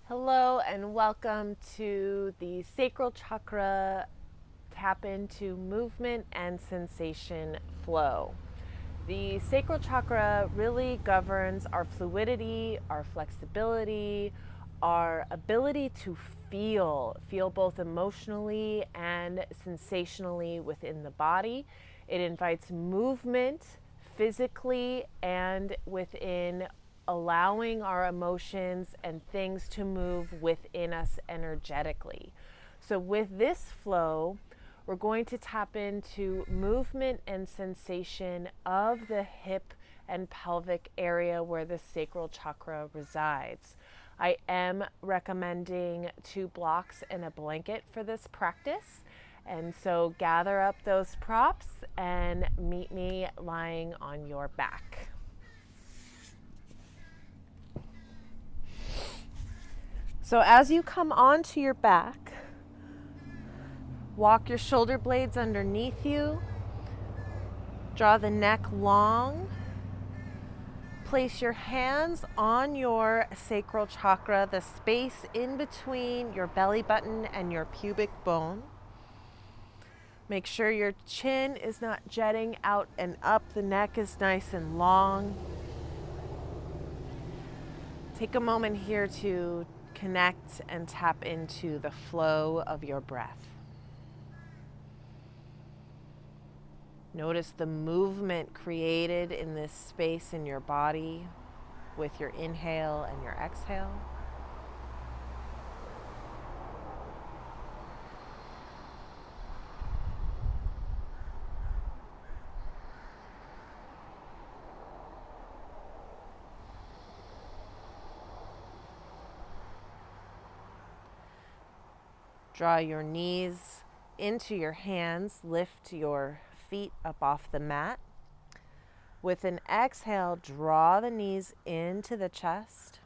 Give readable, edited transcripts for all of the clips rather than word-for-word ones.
Hello and welcome to the Sacral Chakra Tap into Movement and Sensation Flow. The sacral chakra really governs our fluidity, our flexibility, our ability to feel both emotionally and sensationally within the body. It invites movement physically and within, allowing our emotions and things to move within us energetically. So, with this flow, we're going to tap into movement and sensation of the hip and pelvic area where the sacral chakra resides. I am recommending 2 blocks and a blanket for this practice. And so gather up those props and meet me lying on your back. So as you come onto your back, walk your shoulder blades underneath you. Draw the neck long. Place your hands on your sacral chakra, the space in between your belly button and your pubic bone. Make sure your chin is not jetting out and up. The neck is nice and long. Take a moment here to connect and tap into the flow of your breath. Notice the movement created in this space in your body with your inhale and your exhale. Draw your knees into your hands, lift your feet up off the mat. With an exhale, draw the knees into the chest.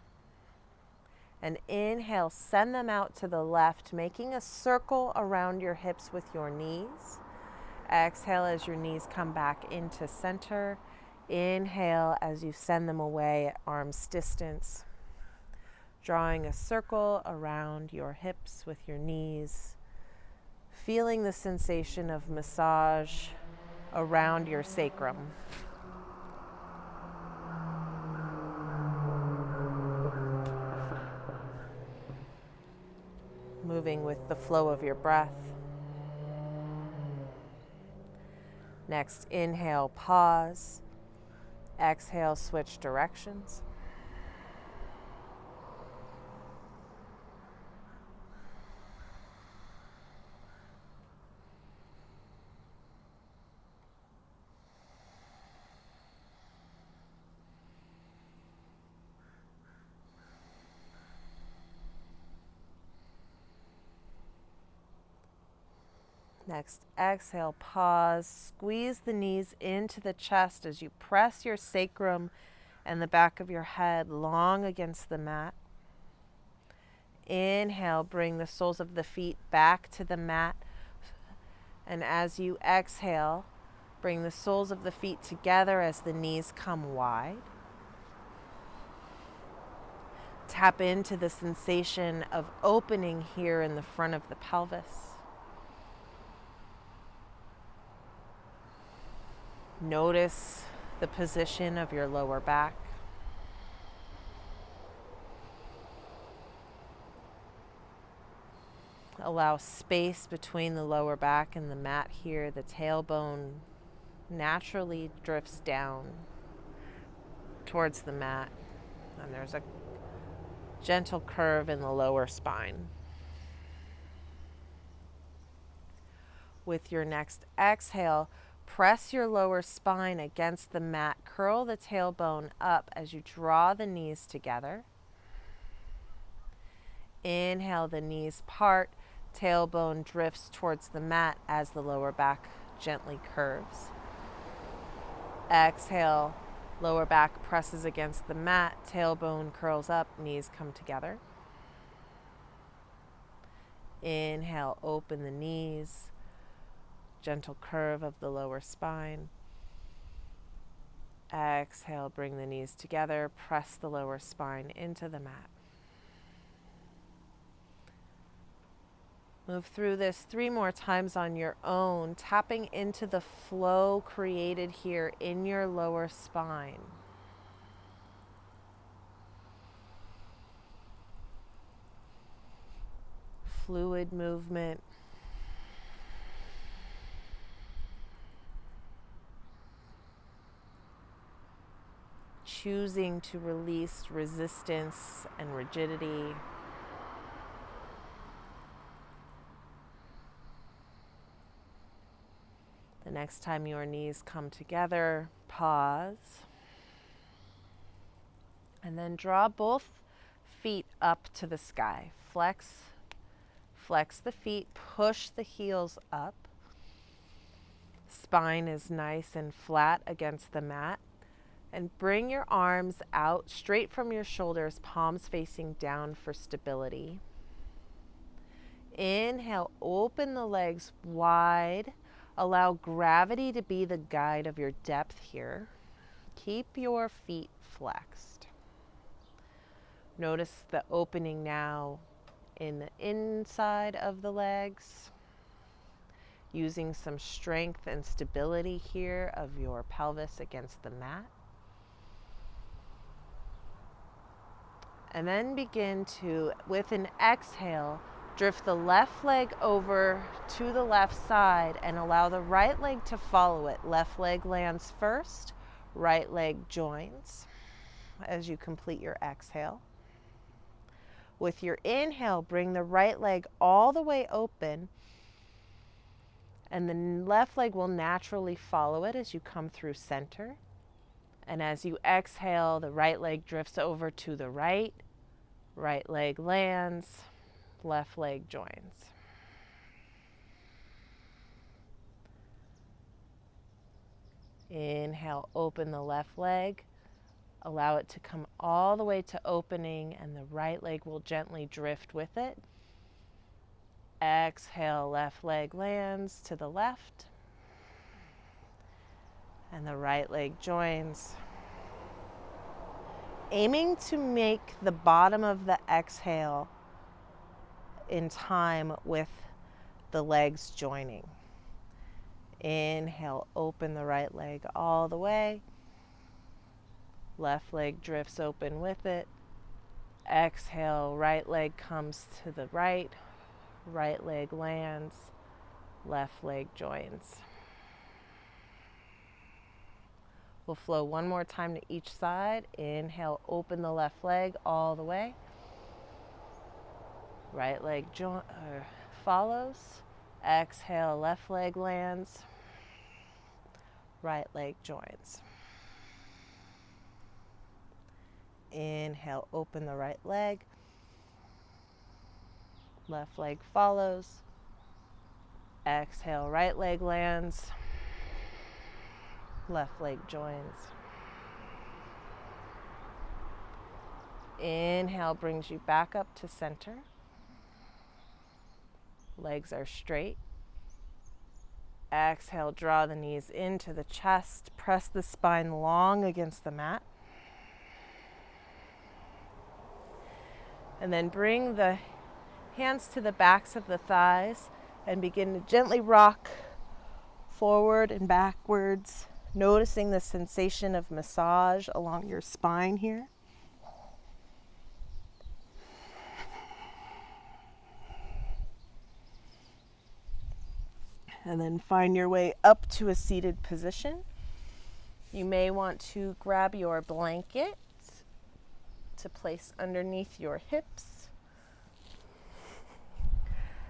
And inhale, send them out to the left, making a circle around your hips with your knees. Exhale as your knees come back into center. Inhale as you send them away at arm's distance. Drawing a circle around your hips with your knees. Feeling the sensation of massage around your sacrum. Moving with the flow of your breath. Next, inhale, pause. Exhale, switch directions. Next, exhale, pause, squeeze the knees into the chest as you press your sacrum and the back of your head long against the mat. Inhale, bring the soles of the feet back to the mat. And as you exhale, bring the soles of the feet together as the knees come wide. Tap into the sensation of opening here in the front of the pelvis. Notice the position of your lower back. Allow space between the lower back and the mat here. The tailbone naturally drifts down towards the mat, and there's a gentle curve in the lower spine. With your next exhale, press your lower spine against the mat. Curl the tailbone up as you draw the knees together. Inhale, the knees part. Tailbone drifts towards the mat as the lower back gently curves. Exhale, lower back presses against the mat. Tailbone curls up, knees come together. Inhale, open the knees. Gentle curve of the lower spine. Exhale, bring the knees together, press the lower spine into the mat. Move through this 3 more times on your own, tapping into the flow created here in your lower spine. Fluid movement. Choosing to release resistance and rigidity. The next time your knees come together, pause. And then draw both feet up to the sky. Flex the feet, push the heels up. Spine is nice and flat against the mat. And bring your arms out straight from your shoulders, palms facing down for stability. Inhale, open the legs wide. Allow gravity to be the guide of your depth here. Keep your feet flexed. Notice the opening now in the inside of the legs. Using some strength and stability here of your pelvis against the mat. And then begin to, with an exhale, drift the left leg over to the left side and allow the right leg to follow it. Left leg lands first, right leg joins as you complete your exhale. With your inhale, bring the right leg all the way open, and the left leg will naturally follow it as you come through center. And as you exhale, the right leg drifts over to the right leg lands, left leg joins. Inhale, open the left leg. Allow it to come all the way to opening, and the right leg will gently drift with it. Exhale, left leg lands to the left, and the right leg joins. Aiming to make the bottom of the exhale in time with the legs joining. Inhale, open the right leg all the way. Left leg drifts open with it. Exhale, right leg comes to the right leg lands, left leg joins. We'll flow one more time to each side. Inhale, open the left leg all the way. Right leg follows. Exhale, left leg lands. Right leg joins. Inhale, open the right leg. Left leg follows. Exhale, right leg lands. Left leg joins. Inhale brings you back up to center. Legs are straight. Exhale, draw the knees into the chest. Press the spine long against the mat. And then bring the hands to the backs of the thighs and begin to gently rock forward and backwards, noticing the sensation of massage along your spine here. And then find your way up to a seated position. You may want to grab your blanket to place underneath your hips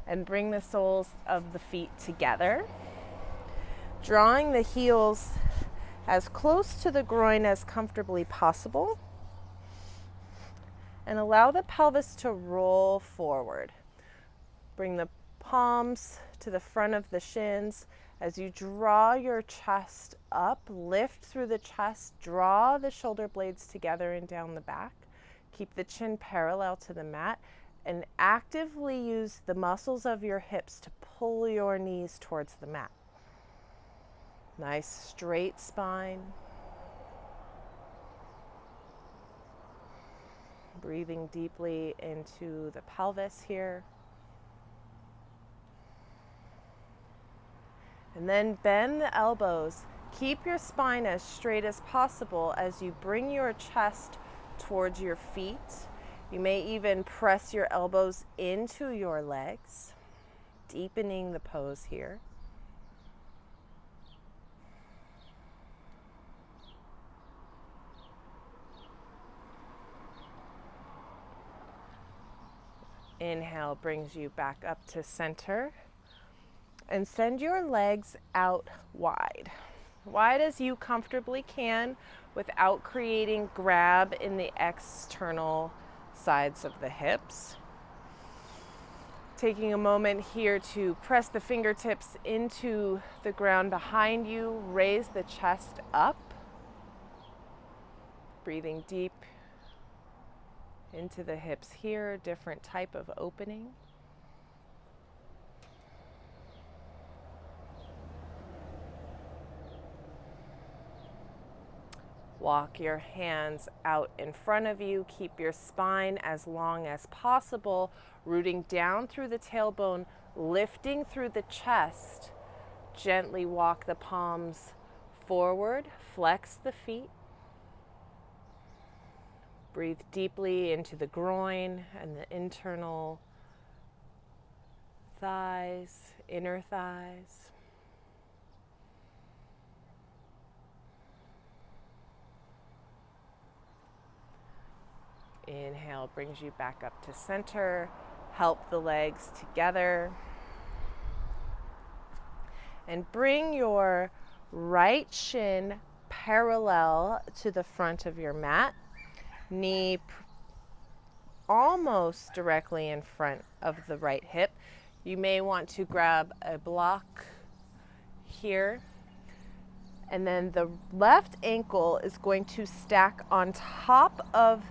and bring the soles of the feet together, drawing the heels as close to the groin as comfortably possible, and allow the pelvis to roll forward. Bring the palms to the front of the shins. As you draw your chest up, lift through the chest, draw the shoulder blades together and down the back. Keep the chin parallel to the mat and actively use the muscles of your hips to pull your knees towards the mat. Nice straight spine. Breathing deeply into the pelvis here. And then bend the elbows. Keep your spine as straight as possible as you bring your chest towards your feet. You may even press your elbows into your legs, deepening the pose here. Inhale brings you back up to center. And send your legs out wide. Wide as you comfortably can without creating grab in the external sides of the hips. Taking a moment here to press the fingertips into the ground behind you, raise the chest up. Breathing deep into the hips here, different type of opening. Walk your hands out in front of you. Keep your spine as long as possible, rooting down through the tailbone, lifting through the chest. Gently walk the palms forward, flex the feet. Breathe deeply into the groin and the internal thighs, inner thighs. Inhale brings you back up to center. Help the legs together. And bring your right shin parallel to the front of your mat. Knee almost directly in front of the right hip. You may want to grab a block here. And then the left ankle is going to stack on top of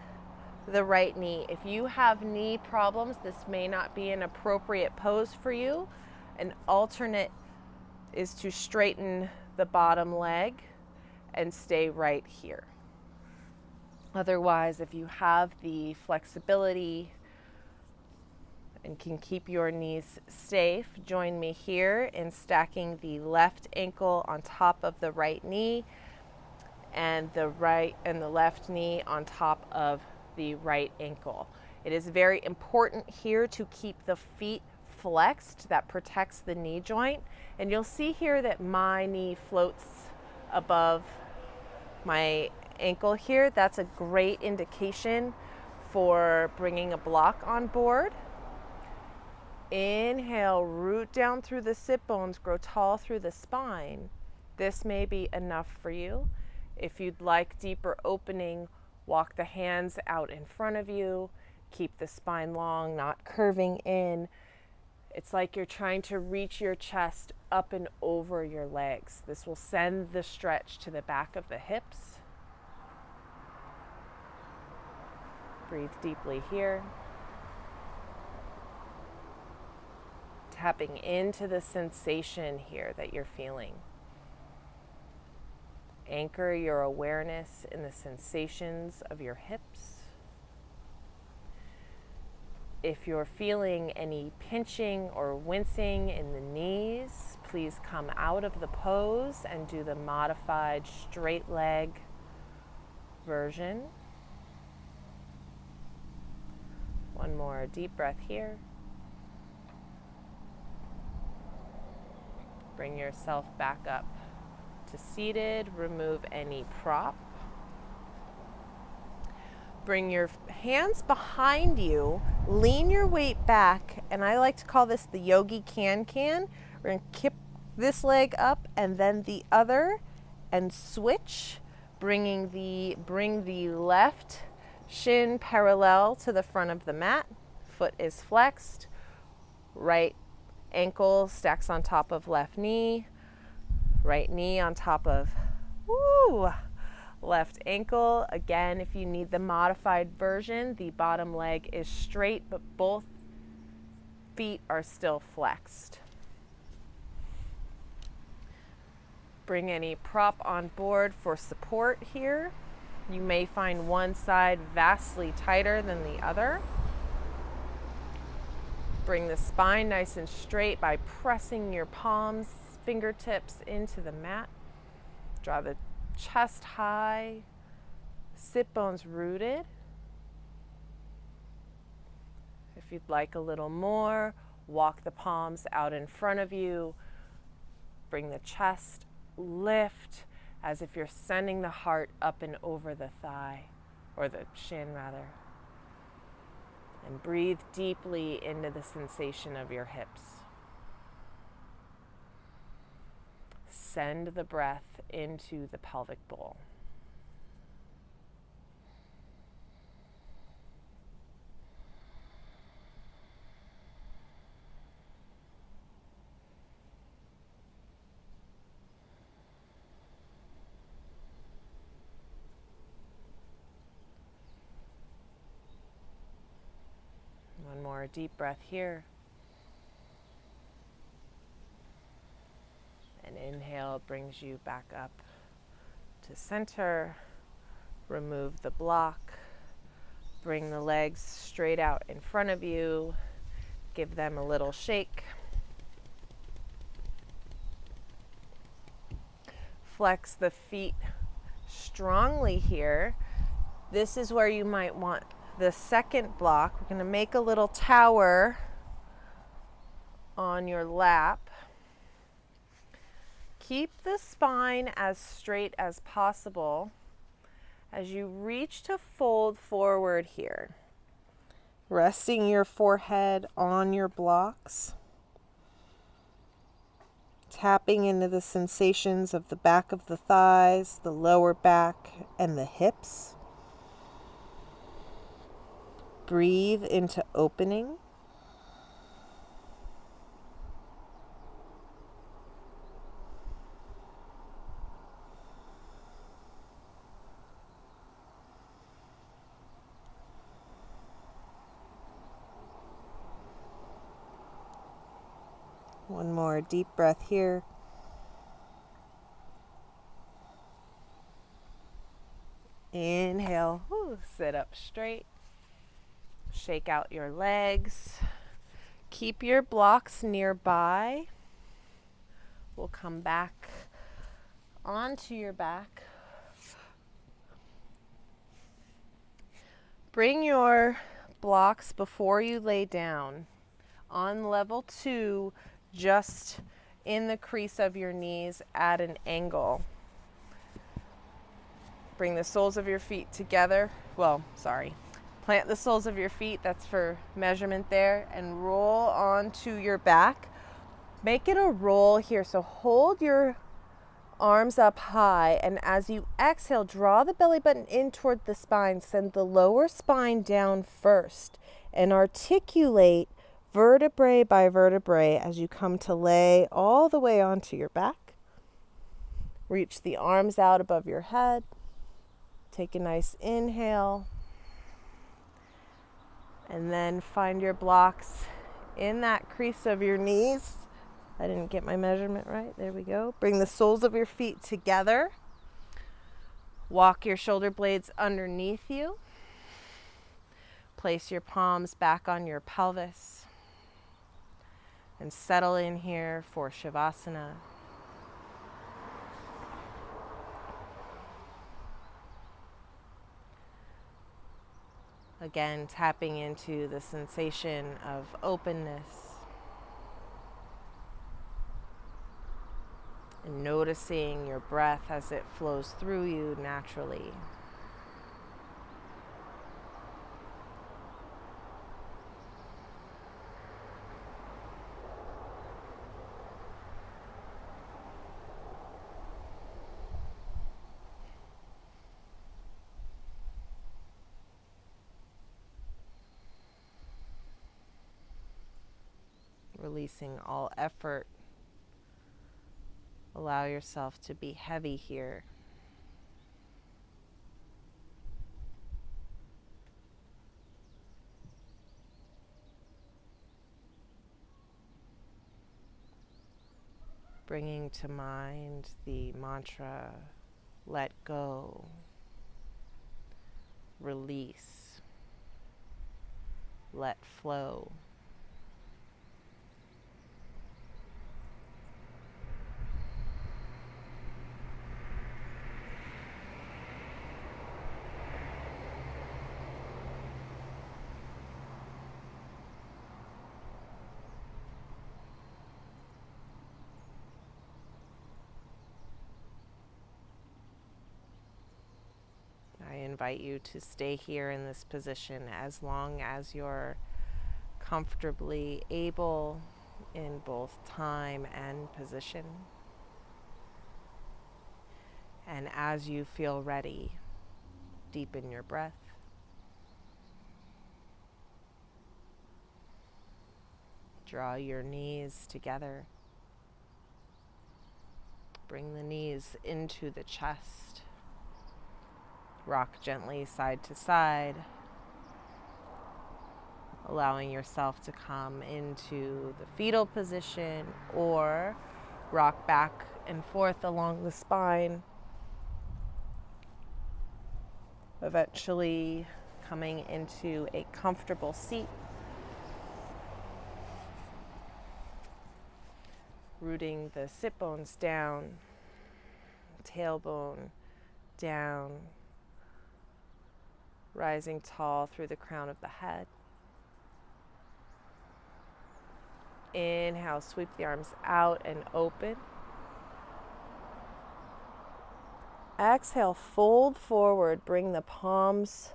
the right knee. If you have knee problems, this may not be an appropriate pose for you. An alternate is to straighten the bottom leg and stay right here. Otherwise, if you have the flexibility and can keep your knees safe, join me here in stacking the left ankle on top of the right knee and the right and the left knee on top of the right ankle. It is very important here to keep the feet flexed. That protects the knee joint. And you'll see here that my knee floats above my ankle here. That's a great indication for bringing a block on board. Inhale, root down through the sit bones, grow tall through the spine. This may be enough for you. If you'd like deeper opening, walk the hands out in front of you. Keep the spine long, not curving in. It's like you're trying to reach your chest up and over your legs. This will send the stretch to the back of the hips. Breathe deeply here. Tapping into the sensation here that you're feeling. Anchor your awareness in the sensations of your hips. If you're feeling any pinching or wincing in the knees, please come out of the pose and do the modified straight leg version. One more deep breath here. Bring yourself back up to seated. Remove any prop. Bring your hands behind you. Lean your weight back, and I like to call this the yogi can-can. We're going to kick this leg up and then the other and switch, bring the left shin parallel to the front of the mat. Foot is flexed. Right ankle stacks on top of left knee. Right knee on top of left ankle. Again, if you need the modified version, the bottom leg is straight, but both feet are still flexed. Bring any prop on board for support here. You may find one side vastly tighter than the other. Bring the spine nice and straight by pressing your palms, fingertips into the mat. Draw the chest high, sit bones rooted. If you'd like a little more, walk the palms out in front of you. Bring the chest, lift as if you're sending the heart up and over the thigh, or the shin rather. And breathe deeply into the sensation of your hips. Send the breath into the pelvic bowl. One more deep breath here. And inhale brings you back up to center. Remove the block. Bring the legs straight out in front of you. Give them a little shake. Flex the feet strongly here. This is where you might want the second block. We're going to make a little tower on your lap. Keep the spine as straight as possible as you reach to fold forward here. Resting your forehead on your blocks. Tapping into the sensations of the back of the thighs, the lower back, and the hips. Breathe into opening. One more deep breath here. Inhale, sit up straight. Shake out your legs. Keep your blocks nearby. We'll come back onto your back. Bring your blocks before you lay down on level 2, just in the crease of your knees at an angle. Bring the soles of your feet together. Plant the soles of your feet, that's for measurement there, and roll onto your back. Make it a roll here, so hold your arms up high, and as you exhale, draw the belly button in toward the spine. Send the lower spine down first, and articulate vertebrae by vertebrae as you come to lay all the way onto your back. Reach the arms out above your head. Take a nice inhale. And then find your blocks in that crease of your knees. I didn't get my measurement right. There we go. Bring the soles of your feet together. Walk your shoulder blades underneath you. Place your palms back on your pelvis. And settle in here for Shavasana. Again, tapping into the sensation of openness and noticing your breath as it flows through you naturally. Releasing all effort. Allow yourself to be heavy here. Bringing to mind the mantra, let go, release, let flow. invite you to stay here in this position as long as you're comfortably able in both time and position. And as you feel ready, deepen your breath. Draw your knees together. Bring the knees into the chest. Rock gently side to side, allowing yourself to come into the fetal position or rock back and forth along the spine, eventually coming into a comfortable seat, rooting the sit bones down, tailbone down, rising tall through the crown of the head. Inhale, sweep the arms out and open. Exhale, fold forward, bring the palms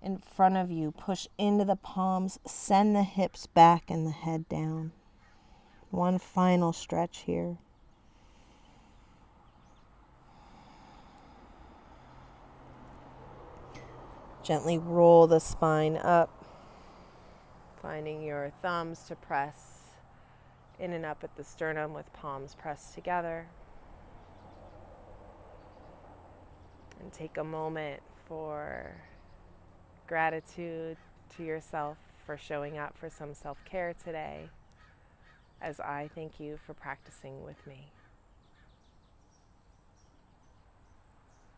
in front of you, push into the palms, send the hips back and the head down. One final stretch here. Gently roll the spine up, finding your thumbs to press in and up at the sternum with palms pressed together. And take a moment for gratitude to yourself for showing up for some self-care today, as I thank you for practicing with me.